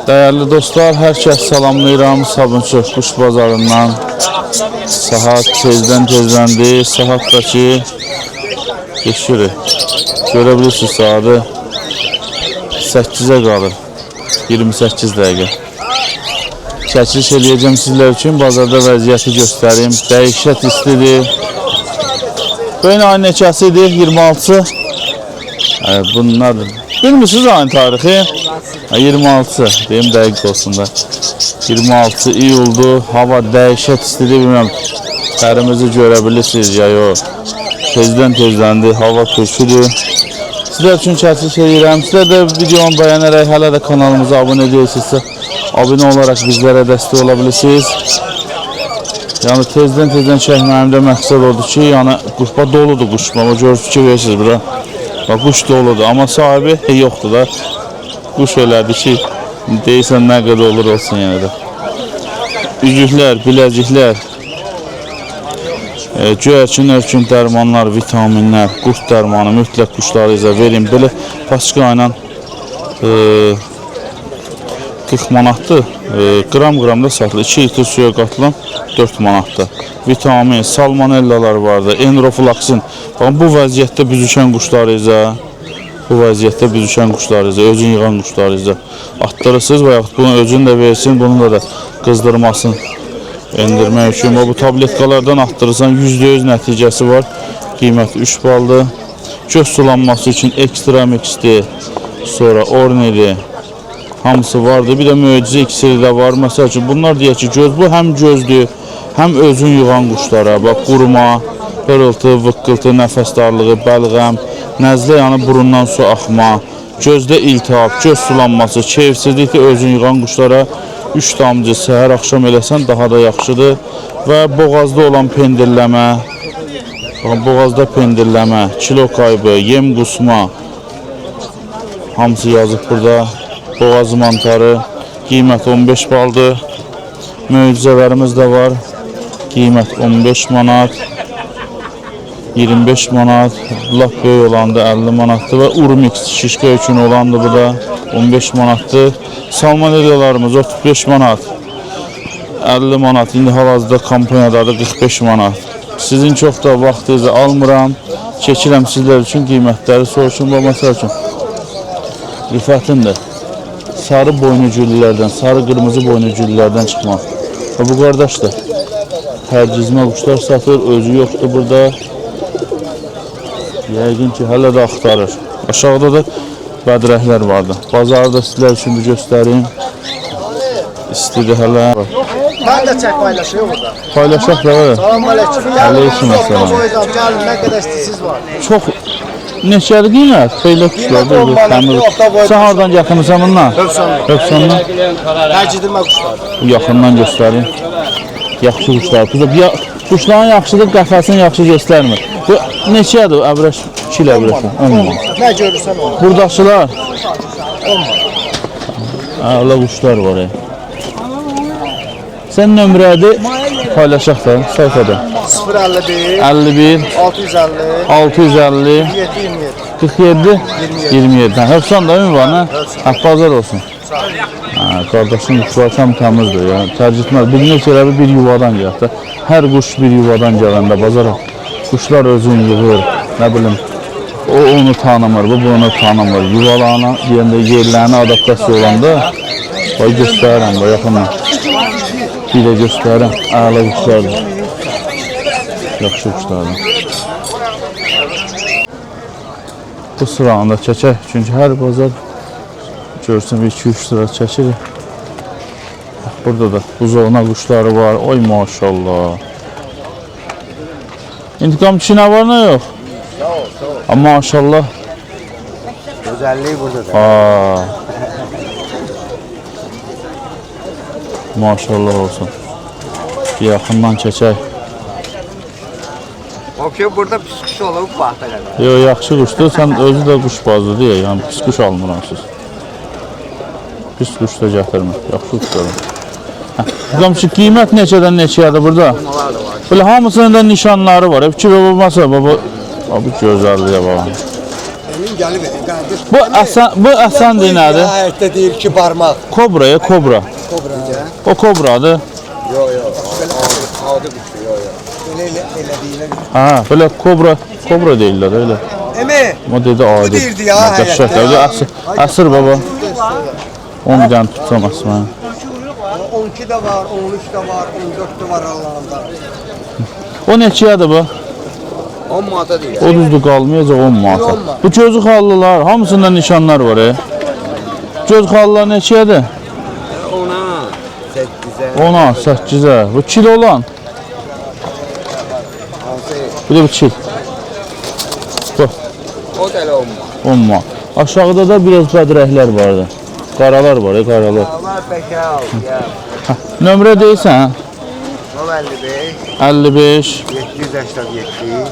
Değerli dostlar, herkes salamlayıram. Sabunçu Kuş Bazarından saat tezlendi. Saatdaki geçirik. Görebilirsiniz saati 8'e qalır. 28 dəqiqə. Çəkiliş edəcəm sizlər üçün. Bazarda vəziyyəti göstərim. Dəhşət istidir. Böyün ayın neçəsidir? 26. Bunlardır. Bilmirsiniz ayın tarixi? 26. Deyim dəqiq olsun da. 26 iyuldur. Hava dəhşət istidir. Bilməm, tərimizi görə bilirsiniz ya yox. Tezləndi. Hava köküdür. Sizlər üçün çəkiliş edirəm. Sizlər də videonu bəyənərək hələ də kanalımıza abunə deyilsinizsə, abunə olaraq bizlərə dəstək ola bilirsiniz. Yəni tezdən çəkməyimdə məqsəd odur ki, yəni quşba doludur quşba. Amma görüb fikir verirsiniz bura. Bax, quş doludur, amma sahibi yoxdur da. Quş elədir ki, deyirsən nə qədər olur olsun yəni də. Üzüklər, biləciklər, göyərçin, örkün dərmanlar, vitaminlər, qurt dərmanı mütləq quşlarınıza verin. Belə paçka ilə 40 manatdır. Qram-qramda satılır. 2 litr suya qatılan 4 manatdır. Vitamin, salmonellalar vardır, enroflaksin. Bu vəziyyətdə büzüşən quşlarınıza, özün yığan quşlarınıza atdırırsınız və yaxud bunu özün də versin, bununla da qızdırmasın, endirmək üçün. Bu tabletkalardan atdırırsan, %100 nəticəsi var. Qiyməti 3 baldır. Göz sulanması üçün ekstra mixdir, sonra ornidi, hamısı vardır. Bir də möcüzə iksiri də var. Məsəl üçün, bunlar deyək ki, göz bu həm gözdür, həm özün yığan quşlara. Bax, quruma, pırıltı, vıqqıltı, nəfəs darlığı, bəlğəm, nəzlə, yəni burundan su axma, gözdə iltihab, göz sulanması, keyfsizlikdə özün yığan quşlara 3 damcı səhər axşam eləsən daha da yaxşıdır. Və boğazda olan pendirləmə, kilo kaybı, yem qusma, hamısı yazıb burada. Boğaz mantarı, qiymət 15 baldır. Möcüzələrimiz də var. Qiymət 15 manat, 25 manat, lap böyük olandı 50 manatdır və urmix şişkə üçün olandı bu da 15 manatdır. Salmonellalarımız 35 manat, 50 manat, indi hal-hazırda kampanyadadır 45 manat. Sizin çox da vaxtınızı almıram, çəkirəm sizlər üçün qiymətləri soruşun. Bu məsəl üçün rifətindir. Sarı boynucüllərdən, sarı qırmızı boynucüllərdən çıxmaq. Bu qardaş da tərcizmə quşlar satır, özü yoxdur burada. Yəqin ki, hələ də axtarır. Aşağıda da bədrəklər vardı. Bazarı da sizlər üçün bir göstərim. İstidir hələ. Mən də çək paylaşıyor burada. Paylaşaq da var. Salam aleyküm. Aleyküm əssalam. Gəlin, nə qədər istəyirsiniz var. Çox neçəli qiymət? Xeyli quşlardır. Sən hardan yaxınırsan bundan? Höksondan. Təcidirmə quşlar. Bu yaxından göstərin. Yaxşı quşlar. Quşların yaxşıdır, qəfəsini yaxşı göstərmir. Bu neçədir? Əbrəş, 2 il əbrəş. 10 manat. Nə görürsən onu? Buradakılar? 10 manat. Əla quşlar var. Sən nömrədi paylaşaq da sayfada. 051 51 650 650 47 27. Höksan da mı var nə? Bazar olsun. Qardaşın quşlar tam təmizdir. Yəni tərcih etməz. Bilinir ki, bir yuvadan gəlir də. Hər quş bir yuvadan gələndə bazara quşlar özünü yığır. Nə bilim, o onu tanımır, bu bunu tanımır. Yuvalarına, deyəndə yerlərinə adaptasiya olanda bax göstərirəm, bax yaxından. Bir də göstərirəm, əla quşlardır. Yaxşı quşlardır. Bu sıranı da çəkək, çünki hər bazar görsün 2-3 sıra çəkirik. Burada da buzovna quşları var, oy maşallah. İntikam kişi nə var, nə yox? Amma maşallah. Gözəlliyi burada da. Maşallah olsun. Bir yaxından çəkək. O ki, burada pis quş olub, baxda qədər. Yox, yaxşı quşdur. Sən özü də quşbazdır deyə, yəni pis quş almıramsınız. Pis quş da gətirmir, yaxşı quşdur. Qamçı, qiymət neçədən neçəyədir burada? Belə hamısının da nişanları var. Fikir olmasa, baba, bu gözəlliyə bax. Bugün gelip kardeş. Bu Əsən dinədir. Ayette değil ki parmak. Kobraya kobra. Kobra. O kobradır. Yok yok. Adı bir şey yok yok. Öyle değil. Ha, böyle kobra deyirlər öyle. Emi. O dedi adi. deyirdi ya, Dəhşətli. Əsir baba. 10 dənə tutsam asma. 12 de var, 13 de var, 14 de var Allah'ımda. O neçədir bu? 10 manata değil. O düzdür qalmayacaq 10 manata. 10 manat. Bu gözü xallılar, hamısında nişanlar var. Göz xallılar neçədir? Ona 8'e. 10'a, 8'e. Bu çil olan. Bir de bu çil. Bu O da öyle 10 manat. 10 manat. Aşağıda da biraz bədrəklər vardı. Qaralar var, qaralar. Allah beşe al ya. Nömrə deyirsən? 55, 55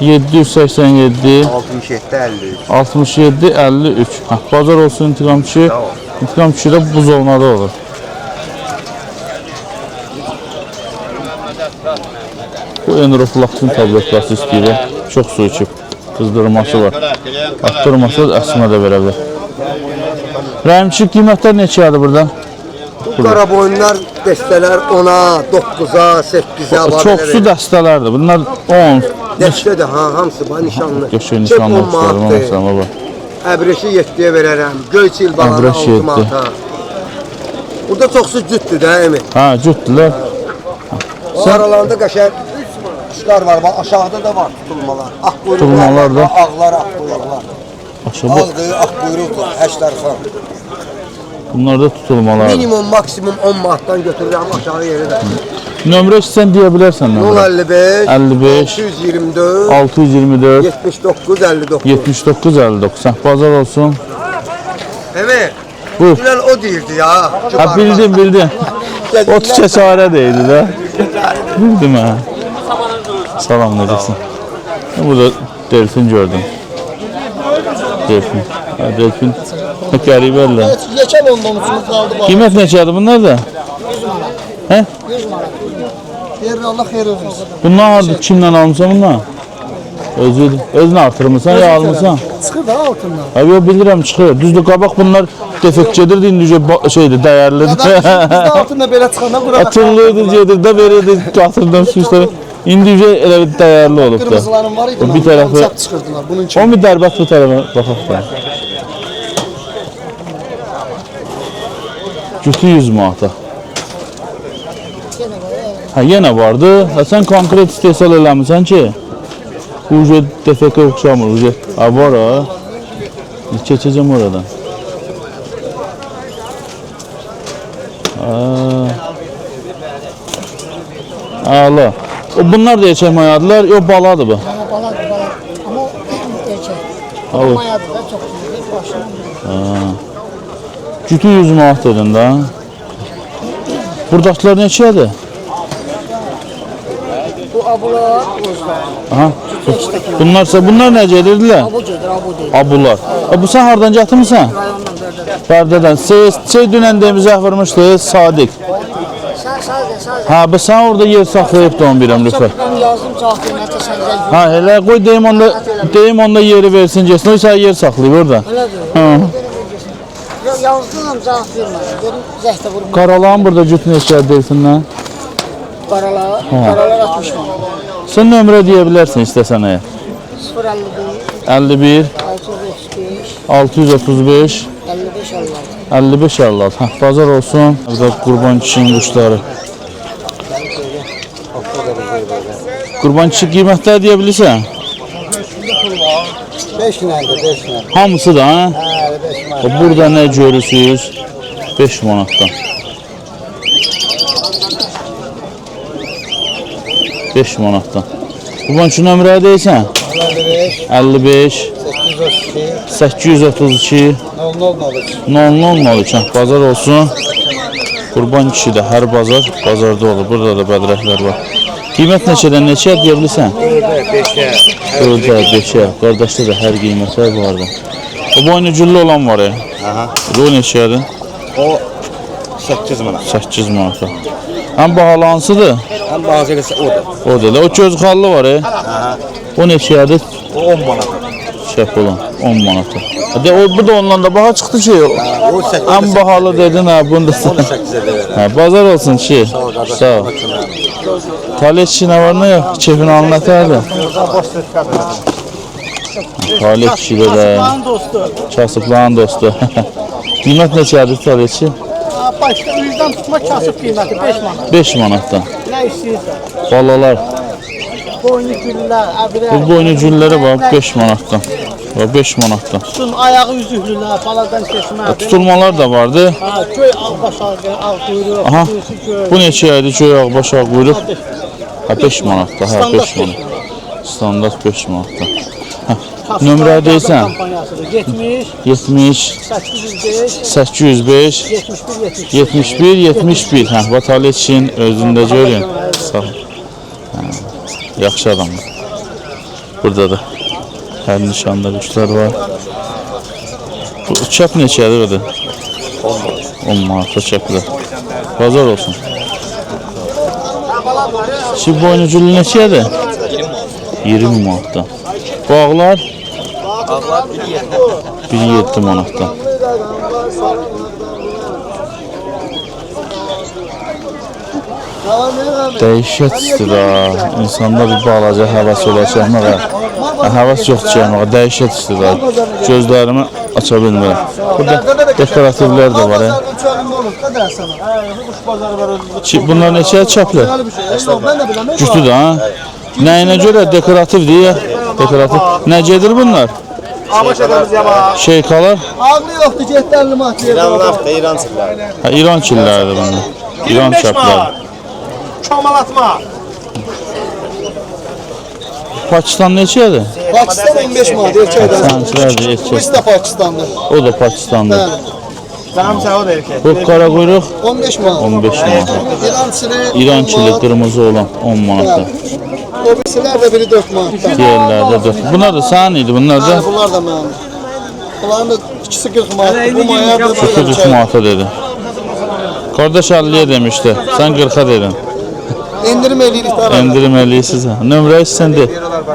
787, 787 67, 53. 67 53. Bazar olsun İntiqam kişi. Tamam. İntiqam kişi də buzovnada olur. Bu enroflaksin tabletası istəyir. Çox su içib. Qızdırması var. Arttırması əsmə də verə bilər. Rəhimçi qiymətlər neçədir burada? Bu kara boyunlar desteler 10'a, 9'a, 8'a var. Çoxsu dəstələrdir. Bunlar 10. Deste de ha hamısı var nişanlı. Göçün nişanlı istəyirəm. Baba. Əbrişi 7'ye verərəm. Göyçil balanı Əbrəş 6 7. manata. Burada çoxsu cütdür də əmi. Ha, cütdülər. O aralarında qəşəng kuşlar var. Bak aşağıda da var tutulmalar. Akkuyruklar Tutulmalar var. da. Ağlar akkuyruklar. Aşağı Ağdır akkuyruqdur. 8 tərəfə. bunlar da tutulmalar. Minimum maksimum 10 manatdan götürürəm aşağı yeri də. Nömrə istəsən deyə bilərsən nömrə. 055 55 624 624 79 59. 79 59. Bazar olsun. Əmi. Buyur. Dünən o deyirdi ya. Ha, bildim. O tükə çarə deyildi də. Bildim ha. Salam, necəsin? Burada delfin gördüm. Delfin. Ha, delfin. Qəribərlər. Yekə Londonçumuz qaldı bak. Qiymət neçədir bunlar da? 100 manat. Hə? 100 manat. Verir Allah xeyir olsun. Bundan harda kimdən almısan bundan? Özünü artırmısan ya almısan? Çıxır da altından. Abi yo bilirəm çıxır. Düzdür qabaq bunlar defekt gedirdi, indi şeydir, dəyərlidir. Bizdə altında belə çıxanda bura Atırlıydı, gedirdi, verirdi, qatırdım suçları. İndi elə bir dəyərli olub da. qırmızıların var idi. O bir tərəfi, çap çıxırdılar bunun üçün. o bir dərbət bu tərəfə baxaq da. Cütü 100 manata. Ha, yenə vardı. Ha, sən konkret istehsal eləmirsən ki, uje defekə oxşamır, uje. Ha, var ha. Keçəcəm oradan. Allah. Bunlar da erkek mayadılar, yok baladır bu. Baladır. Ama o erkek. Al. Mayadır da çox güzel. Başına. Cütü 100 manat dedin da. Buradakiler neçədir? Bu abular özlər. Aha. Bunlar necə edirlər? Abu gedir, abu deyil. Abular. Bu sen hardan gətirmisən? Rayondan verdir. Bərdədən. Dünən demizə vurmuşdu, Sadiq. Sadəcə. Ha, sen orada yer saxlayıbdı 11'im lütfen. Ben yazdım cavab verməkdə səndə. Ha, elə qoy deyim onda yeri versin geçsin. O sən yer saxlayıb orada. Elədir. Ha. Yazdım cavab vermədim. Dedim zəhdə vurma. Qaralağın burada cütü neçə deyilsinlər. Qaralar 60 manat. Sen nömrə deyə bilərsən istəsən əgər. 051 51 635 635 55 56. 55 56. Ha, bazar olsun. Burada qurban kişinin quşları. Qurban kişi qiymətlər deyə bilirsən? 5 nerede 5 nerede? Hamısı da ha? 5 manat. Burada nə görürsünüz? 5 manatdan. 5 manatdan. Qurban kişi nömrəyə deyirsən? 55 832 0003. Bazar olsun. Qurban kişi də hər bazarda olur. Burada da bədrəklər var. Qiymət neçədən neçəyə deyə bilirsən? 4'ə, 5'ə. Qardaşda da hər qiymətlər vardı. O boynucullu olan var ya. Aha. O neçədir? O 8 manat. 8 manata. Həm bahalı hansıdır? Hem bazısı o da. O da. O göz xallı var ya. Aha. O neçədir? O 10 manat. Şəp olan 10 manata. Bu da ondan da baha çıxdı ki. O 8 Ən bahalı dedin ha bunda. 18'e de verir. Ha, bazar olsun ki. Sağ ol. Talih kişi nə var nə yox? Keyfini anlatırdı. Talih kişi də. Kasıbların dostu. Qiymət neçədir talih kişi? Başta yüzden tutma kasıp kıymeti 5 manat. 5 manatdan. Ne istiyorsan. Balalar. Boynu güller, abire. Bu boynu gülləri var 5 manatdan. Və 5 manatdan. Tutun ayağı üzüklüler, paladan kesme. Tutulmalar da vardı. Ha, köy ağbaş ağ kuyruğu, Aha. kuyruğu köy. Bu neçə idi? Göy ağbaş ağ quyruq. Ha 5 manatda. Ha Standart 5 manat. Standart 5 manatda. Kasım Nömrə Bayramı deyirsən? kampanyasıdır. 70, 70 805, 805 71, 71 71. Hə, Vataletskin özündə görün. Sağ ol. Hə, yaxşı adamdır. Burada da hər nişanda quşlar var. Bu çəp neçədir ödə? 10 manata çəplər. Bazar olsun. Şimdi boynuculu neçədir? 20 manatdan. Bağlar? Ağlar 1.7 manatdan. Dəhşət istir ha. İnsanda bir balaca həvəs olacaq məqə. Həvəs yoxdur gəlməyə. Dəhşət istir ha. Gözlərimi aça bilmirəm. Burada dekorativlər də var. Bunlar neçəyə çəplər? Cütüdür ha. Nəyinə görə dekorativdir ya? Dekorativ. Nə gedir bunlar? Şeykalar? Ağlı yoktu, cetlerli mahdiye. İran çilleri. Ha, İran killərdir bunlar. İran çəpləri. Çomalatma. Pakistan neçədir? Pakistan 15 manat erkəkdir. Sənkilər də Bu erkək. isə Pakistandır. O da Pakistandır. Tamam sağ ol erkek. Bu qara quyruq 15 manat. 15 manat. İran çili İran kili qırmızı olan 10 manatdır. O birisilər də biri 4 manatdan. Diğerlərdə 4. Bunlar da sənin idi, bunlar da Hə, bunlar da mənim. Bunların da ikisi 40 manat. Bu maya da 40 manata dedi. Qardaş 50-yə demişdi. Sən 40-a dedin. endirim eləyirik də arada. Endirim eləyirsiz. Nömrə istəndi.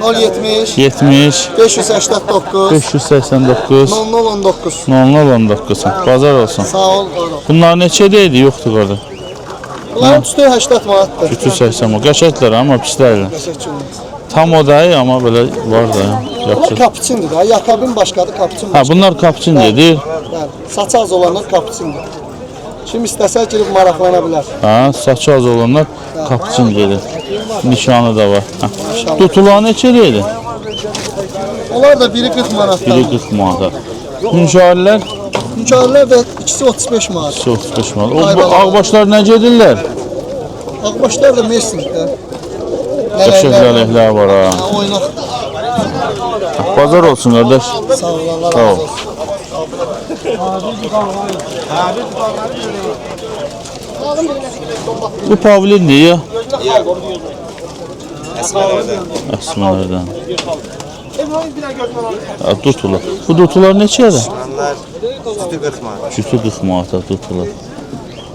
070 70 589 589 0019. 0019. Bazar olsun. Sağ ol. Bunlar neçədə idi? Yoxdur qardaş. Bunların tutu 80 manatdır. 380 manat. Qəşənglər amma pislərdir. Tam o da amma belə var da. Bunlar Yaxşı. kapuçindir da. Yakabin başqadır, kapuçin Ha başqadır. bunlar kapçın gedir. Bəli. Saçı az olanlar kapuçindir. Kim istəsə girib maraqlana bilər. Ha saçı az olanlar kapçın gedir. Nişanı da var. Ha. Tutulan neçədə idi? Onlar da biri 40 manatdan. Biri 40 manata. Hünkârlər Hünkârlar da ikisi 35 manat. 35 manat. O bu ağbaşlar nə gedirlər? Ağbaşlar da Mersin'də. Qəşəng lələklər var ha. Oynaq. Bazar olsun qardaş. Sağ ol, Allah Sağ razı ol. olsun. Bu pavlindir ya. Əsmələrdən. Ha, Dutular. Bu dutular neçədir? Onlar sütü 40 manat. Cütü 40 manata dutular.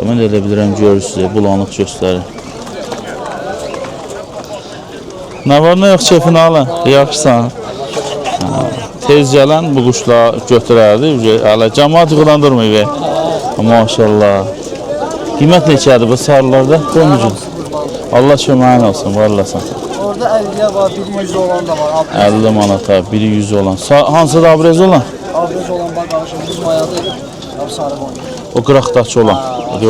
Mən də elə bilirəm görürsünüz, bulanıq göstərir. Nə var nə yox keyfini alın, yaxşısan. Ha, tez gələn bu quşlar götürərdi. Hələ cəmaat yığılandırmıyor. Maşallah. Qiymət neçədir bu sarılarda? Qoymucun. Allah köməyin olsun, varlasan. Orada 50'ye var, biri 100 olan da var. 50 manata, biri 100 olan. Hansı da abrez olan? Avruz olan bak arkadaşım, biz mayadı. Abi sarı bon. O qıraqdakı olan.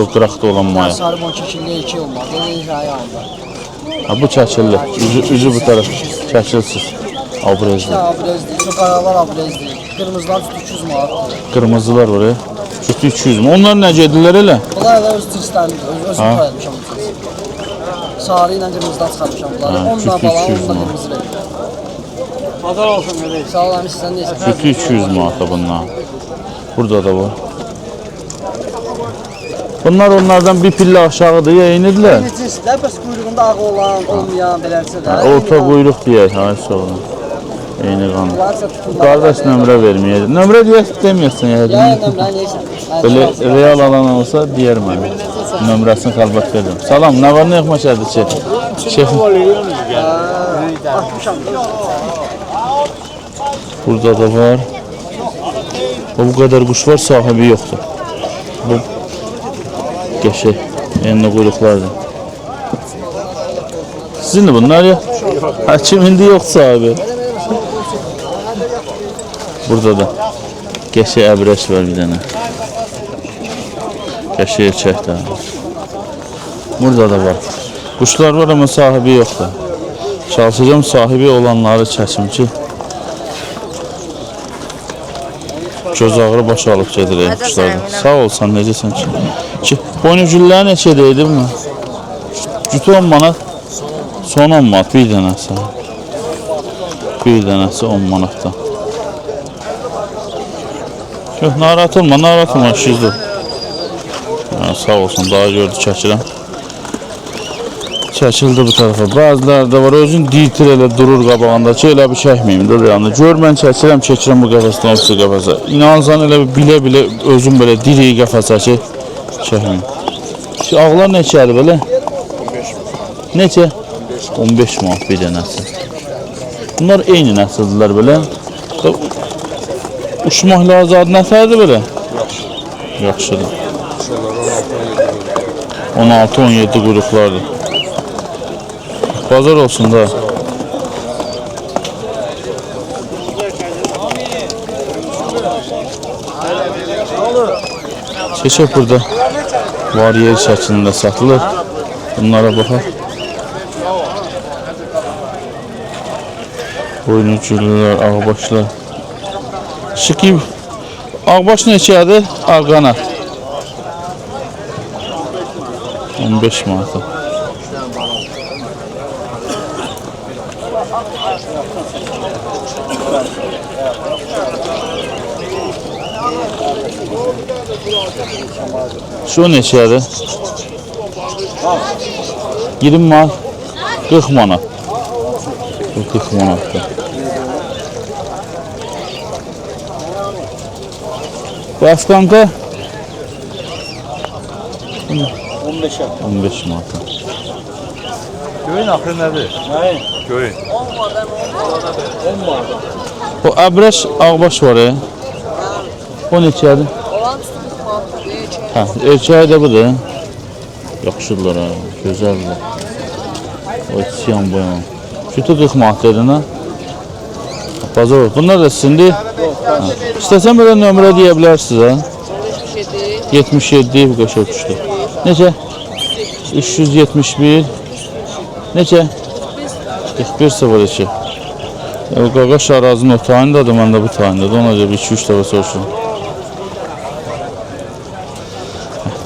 O qıraqda olan maya. Sarı bon kekilliğe 2 olmaz. Dedi hikaye aldı. Ha, bu çəkilli. Üzü bu tərəf. Çəkilsiz. Abrezli. Abrez değil, şu karalar abrez değil. Kırmızılar tut 300 manat. Qırmızılar var ya. Cütü 200 mi? Onlar nə gedirlər elə? Bunlar da öz turistlərin, özüm koyalmışam. Sarı ilə qırmızıdan çıxarmışam bunları. Ha, Ondan cütü bala, 200 ondan manat. qırmızı verir. Pazar olsun dedi. Sağ olun, sizdən neyse. Cütü 200 manata bunlar. Burada da var. Bunlar onlardan bir pillə aşağıdır ya, eynidirlər. Cinslər, bəs quyruğunda ağ olan, olmayan, belərsə də. Orta quyruq deyək, ha, sonra. Eyni qanı. Bunlarsa tutulmaz. Qardaş nömrə verməyəcək. Nömrə deyək, deməyəsən ya. Ya, nömrə neysə. Belə real alan olsa deyər mənə. Nömrəsini xəlbət verdim. Salam, nə var, nə yox məşədir ki? Şefim. Atmışam. Burada da var. Bu kadar kuş var, sahibi yoktur. Bu geçe enli kuyruklardır. Sizin de bunlar ya? Ha, kimindi yok sahibi? Burada da geçe ebreş var bir tane. Geçe erkek de. Burada da var. Kuşlar var ama sahibi yoktur. Çalışacağım sahibi olanları çəkim ki göz ağrı baş alıb gedirəm kuşlardan. Sağ olsan, necəsən ki? Boynuzgüllər neçə deyildi mi? Cütü 10 manat, son 10 manat bir dənəsi. Bir dənəsi 10 manatdan. Yox, narahat olma, şizdir. Sağ olsun, daha gördü çəkirəm. Çəkildi bu tarafa. Bazıları da var, özün dirtir elə durur qabağında ki, elə bir çəkməyim də yanında. Gör mən çəkirəm bu qəfəsdən o su qəfəsə. İnansan elə bilə özüm belə diri qəfəsə ki, çəkməyim. Şu ağlar neçədir belə? 15 manat. Neçə? 15 manat bir dənəsi. Bunlar eyni nəsildirlər belə. Uçmaq lazım nəfərdir belə? Yaxşıdır. 16-17 qruqlardır. Bazar olsun da. Çeşək burada variyer şəklində satılır. Bunlara baxaq. Boynuzgüllülər, ağbaşlar. Şıkib. Ağbaş neçədir? Ağqanat. 15 manat. Şu neçədir? 20 manat, 40 manat. Bu 40 manatdır. Bu Afganka 15 manat. Göyün axı nədir? Göyün. Bu əbrəş ağbaş var ya. O neçədir? Hə, erkəyi də budur. Yaxşıdırlar ha, gözəldir. O siyam boyan. Kütü 40 manat dedin ha? Bazar olur. Bunlar da sizindir. İstəsən belə nömrə deyə bilərsiniz ha? 77 bu qəşəng kuşdur. Neçə? 371. Neçə? 4102. O qaqaş arazının o tayındadır, mən də bu tayındadır. Ona görə 2-3 dəfə soruşurum.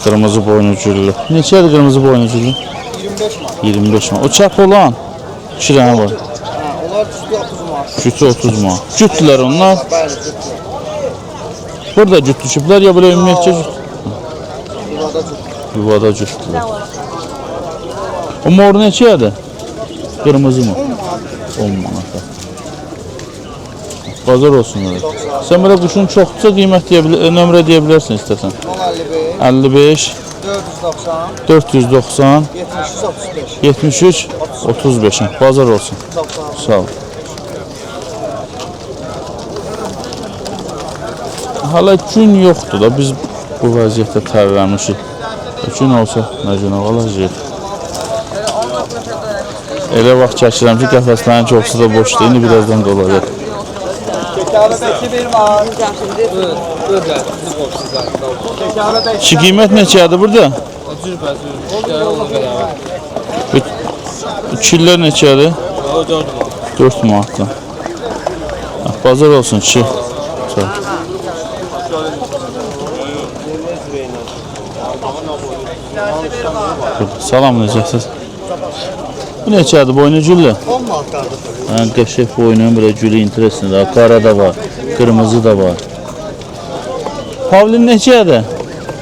Qırmızı boynuzgüllü. Neçədir qırmızı boynuzgüllü? 25 manat. 25 manat. O çap olan 2 dənə var. Onlar cütü 30 manat. Cütü 30 manat. Cütdülər onlar. Bəli, cütü. Burada cüt düşüblər ya belə ümumiyyətcə cüt? Yuvada cütü. Yuvada cütdülər. O mor neçədir? Qırmızı mı? 10 manat. Bazar olsun öyle. Sen böyle kuşun çoksa kıymet nömrə deyə bilərsən istəsən. 55 490 73 35. Bazar olsun. Sağ ol. Hala gün yoxdur da biz bu vəziyyətdə tərləmişik. Gün olsa nə gün olacaq. Elə vaxt çəkirəm ki, qəfəslərin çoxsu da boşdur. İndi birazdan dolacaq. Şu qiymət neçədir burada? Çillər neçədir? 4 manatdan. Bazar olsun kişi. Salam, necəsiz? Bu neçədir boynuzgüllü? 10 manat qardaşım. Qəşəng boynun belə gülü intereslidir. Qara da var, qırmızı da var. Pavlin neçədir?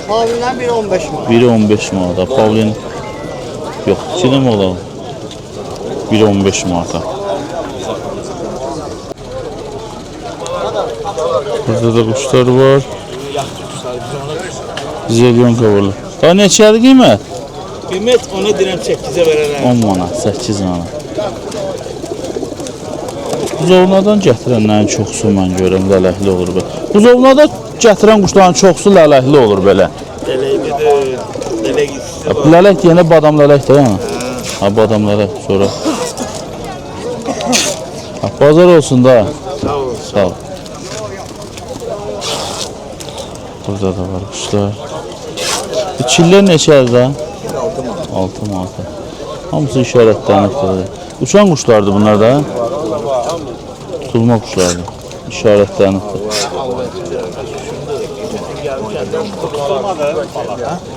Pavlinlər biri 15 manat. Biri 15 manata. Pavlin yox, ikili mi olalım? Biri 15 manata. Burada da quşlar var. Zelyon kavarlı. Daha neçədir qiymət? Qiymət ona deyirəm 8-ə verərəm. 10 manat, 8 manat. Buzovnadan gətirənlərin çoxsu mən görürəm lələkli olur belə. Buzovnada gətirən quşların çoxsu lələkli olur belə. Lələk deyəndə badam lələk də yəni. Ha, badam lələk sonra. Ha, bazar olsun da. Sağ ol. Sağ ol. Burada da var quşlar. Çillər neçədir da? 6 manat. Hamısı işarətlənibdir. Uçan quşlardır bunlar da. Tutulma quşlardır. İşarətlənibdir.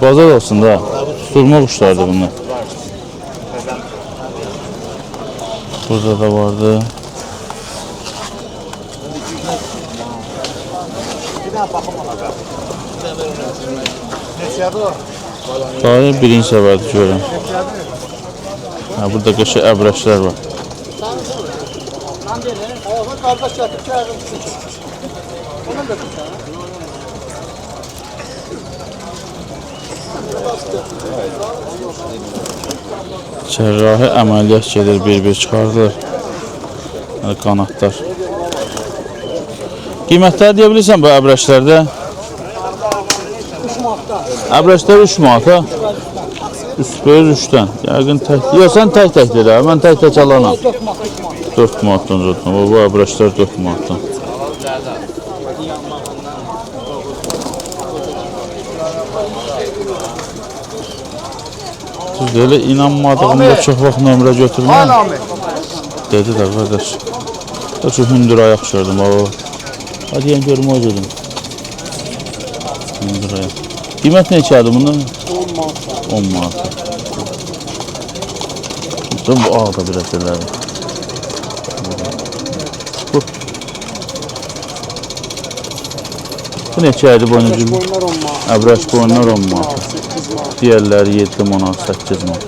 Bazar olsun da. Tutulma quşlardır bunlar. Burada da vardı. Daha birinci səbəbdir görürəm. Ha, burada qəşəng əbrəşlər var. Cərrahi əməliyyat gedir, bir-bir çıxarılır. Qanatlar. Qiymətləri deyə bilirsən bu əbrəşlərdə? Əbrəşlər 3 manata. Üstböz 3-dən. Yəqin tək. Yox, sən tək-tək deyir. Mən tək-tək alanam. 4 manatdan zaten. Bu əbrəşlər 4 manatdan. Siz də elə inanmadığımda çox vaxt nömrə götürməm. Dedi də qardaş. Da şu hündür ayaq gördüm. Hadi yəni görüm o dedim. Hündür ayaq. Qiymət neçədir bunun? 10 manat. Bu ağ da biraz elədir. Bu neçəydi boynucum? Əbrəş boyunlar 10 manat. Diğerləri 7 manat, 8 manat.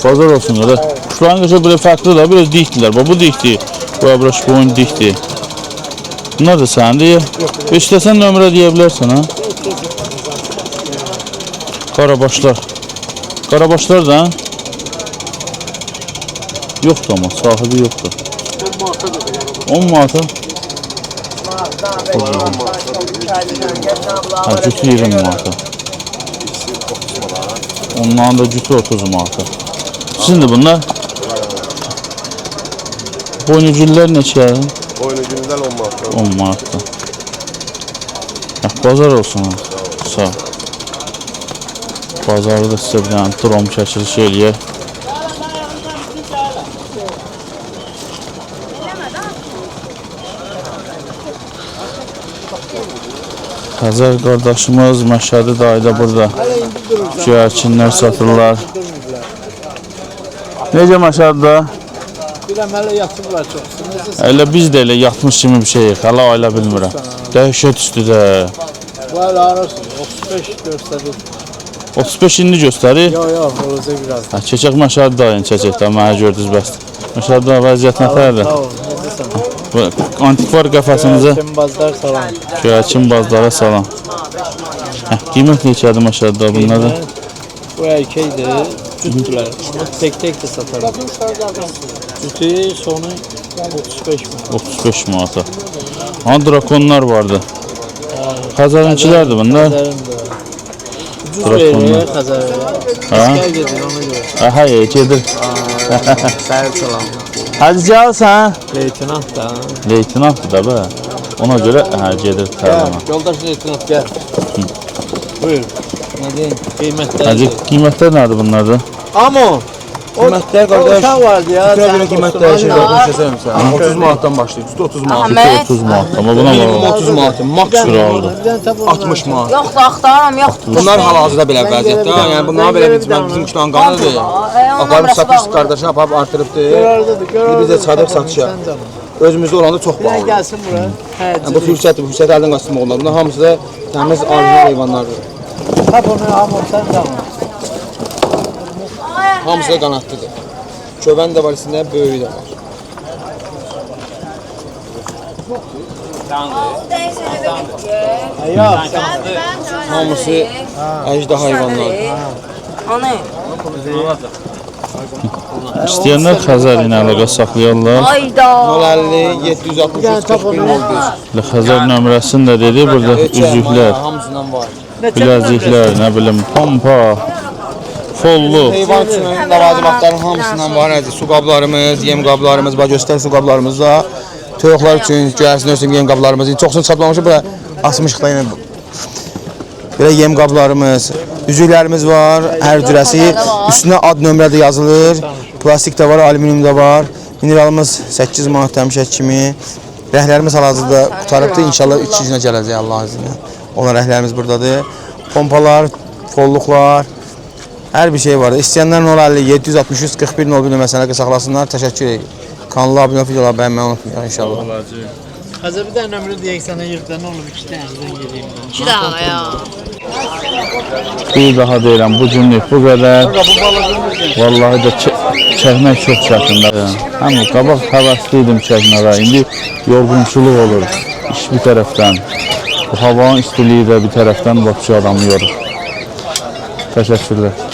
Bazar olsun öyle. Kuşların qəşəng belə fərqli da, biraz dikdilər. Bu dikdir. Bu əbrəş boyun dikdir. Bunlar da səndir. İstəsən nömrə deyə bilərsən ha? Qarabaşlar. Qarabaşlar da yoxdur ama sahibi yoxdur. 10 manata. Ha, cütü 20 manata. Onların da cütü 30 manata. Sizindir bunlar? Boynucüller neçədir? Boynucüller 10 manat. 10 manatda. Bazar olsun ha. Sağ ol. Bazarda da sizə bir dənə drom çəkilişi eləyək. Xəzər qardaşımız Məşədi dayı da burada. Göyərçinlər satırlar. Necə Məşədidə? Biləm, hələ yatıblar çoxsun. Elə biz də elə yatmış kimi bir şeyik. Hələ ayla bilmirəm. Dəhşət üstüdə. Var arasın, 35 göstərir. 35 indi göstərir. Yox, olacaq biraz. Keçək Məşədi dayını çəkək də, mənə gördünüz bəsdir. Məşədi dayı vəziyyət nətərdir? Sağ ol, necəsən? Antikvar qəfəsimizə. Bazlar salam. Göyərçin bazlara salam. Qiymət neçədir Məşədi dayı bunlarda? Bu erkəkdir, cütdülər. Onu tek-tek də satarım. Cütü sonu 35 manat. 35 manata. Ha, drakonlar vardı. Xəzərinçilərdir bunlar. Xəzərimdir. Ucuz Drakonlar. verir Xəzərimdir. Əskər gedir ona görə. Hə, gedir. Səhər salam. Hadi gəlsən. Leytinant da. Leytinantdır da bə. Ona görə gedir tərləmə. Yoldaş leytinant gəl. Buyur. Nə deyim? Qiymətlər. Hacı qiymətlər nədir bunlarda? Amo. Qiymətlər qardaş. Uşaq vardı ya. Gördüyün qiymət dəyişir. Başlasam sən. 30 manatdan başlayır. 30 manat. 30 manat. Amma buna Minimum var. 30 manat. Maks Şuraldı. 60 manat. Yoxdur, axtaram, yoxdur. Bunlar hal-hazırda belə vəziyyətdə. Yəni bunlara belə bizim quşların qanıdır. Aparıb satış qardaşına aparıb artırıbdır. Biz də çadıq satışa. Özümüzdə olanda çox bağlı. Gəlsin bura. Yəni bu fürsət əldən qaçırmaq olar. Bunlar hamısı da təmiz orijinal heyvanlardır. Tap onu, amo sən də. Hamısı da qanadlıdır. Kövən də var içində, böyüyü də var. Yox. Hamısı əjdə hayvanlardır. Ana. İstəyənlər Xəzər ilə əlaqə saxlayarlar. Ayda. 050 763 41 01. Xəzər nömrəsini də dedi. Burada üzüklər, Hamısından var. biləciklər, nə bilim, pompa, follu. Heyvan üçün ləvazimatların hamısından var. Su qablarımız, yem qablarımız, bax göstər su qablarımız da. Toyuqlar üçün, göyərsin ölsün yem qablarımız. Çoxsunu çatlamışıq, belə asmışıq da yenə. Belə yem qablarımız, üzüklərimiz var, hər cürəsi. Üstünə ad nömrə də yazılır. Plastik də var, alüminium da var. Mineralımız 8 manat həmişə kimi. Rəhlərimiz hal-hazırda qutarıbdır. İnşallah 300 günə gələcək Allahın izni ilə. Olan rəhlərimiz buradadır. Pompalar, folluqlar, hər bir şey var. İstəyənlər 050 763 41 01 nömrəsində saxlasınlar. Təşəkkür edirəm. Kanala abunə olub, videoları bəyənməyi unutmayın inşallah. Hazır bir tane ömrü diyek sana yurtdan olur 2 taneden geleyim ben. 2 daha ya. Bir daha deyirəm, bu günlük bu qədər. Vallahi də çəkmək çox çətindir. Həm qabaq həvəsli idim çəkməyə. İndi yorğunçuluq olur iş bir tərəfdən. Bu havanın istiliyi də bir tərəfdən vəbçi adamı yorur. Təşəkkürlər.